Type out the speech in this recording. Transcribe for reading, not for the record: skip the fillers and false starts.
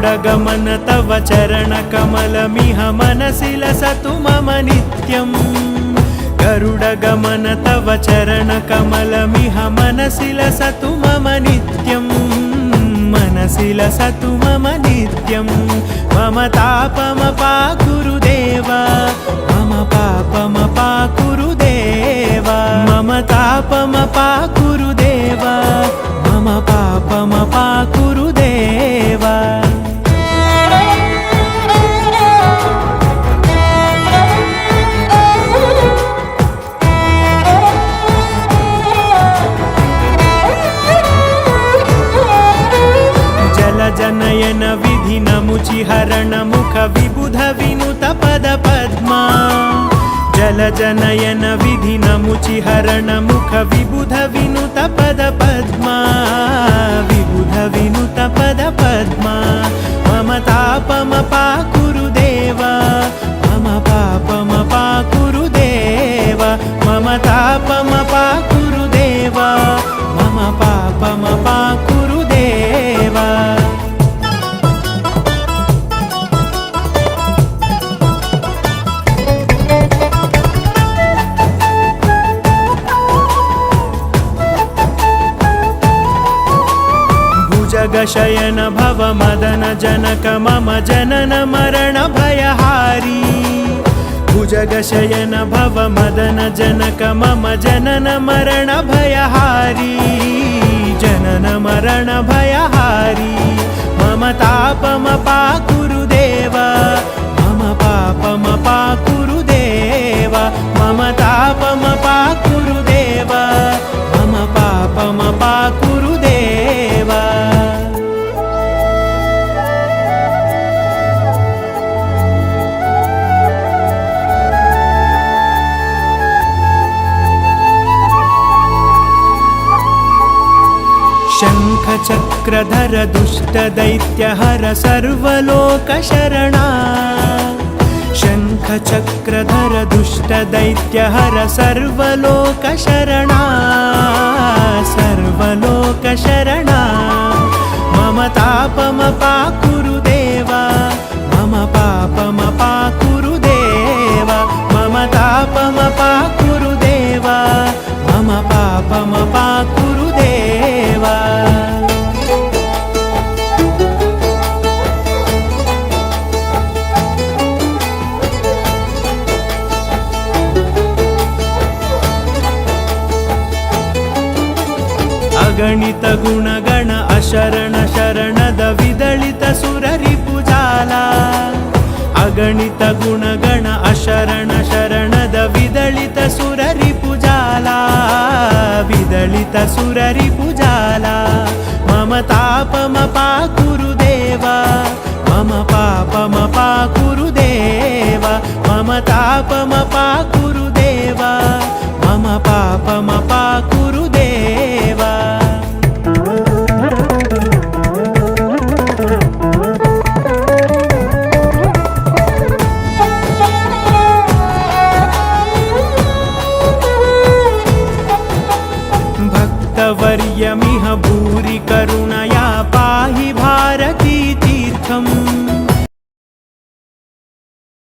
गरुडगमन तव चरणकमलमिह मनसि लसतु मम नित्यम् गरुडगमन तव चरणकमलमिह मनसि लसतु मम नित्यम् मनसि लसतु मम नित्यं मम तापमपाकुरु देव मम पापमपाकुरु देव मम तापमपाकुरु देव मम पापमपाकुरु देव जनयन विधि नमुचिहरण मुख विबुध विनुत पद पद्मा जल जनयन विधि नमुचिहरण मुख विबुध विनुत पद पद्मा विबुध विनुत पद पद्मा मम तापमपाकुरु देव मम पापमपाकुरु देव मम तापमपाकुरु देव मम पापमपाकुरु देव जगशयन भव मदन जनक मम जनन मरण भयहारी भुजगशयन भव मदन जनक मम जनन मरण भयहारी जनन मरण भयहारी मम तापमपाकुरु देव मम पापमपाकुरु देव मम तापमपाकुरु देव मम पापमपाकुरु देव शङ्खचक्रधर दुष्टदैत्यहर सर्वलोकशरणा शङ्खचक्रधर दुष्टदैत्यहर सर्वलोकशरणा सर्वलोकशरणा मम तापमपाकुरु देव मम पापमपाकुरु देव मम तापमपाकुरु देव मम पापमपाकुरु देव अगणित गुणगण अशरण शरणद विदलित सुररिपुजाला अगणित गुणगण अशरण शरणद विदलित सुररिपुजाला विदलित सुररिपुजाला मम तापमपाकुरु देव मम पापमपाकुरु देव मम तापमपाकुरु देव मम पापमपाकुरु देव भक्तवर्यमिह भूरि करुणया पाहि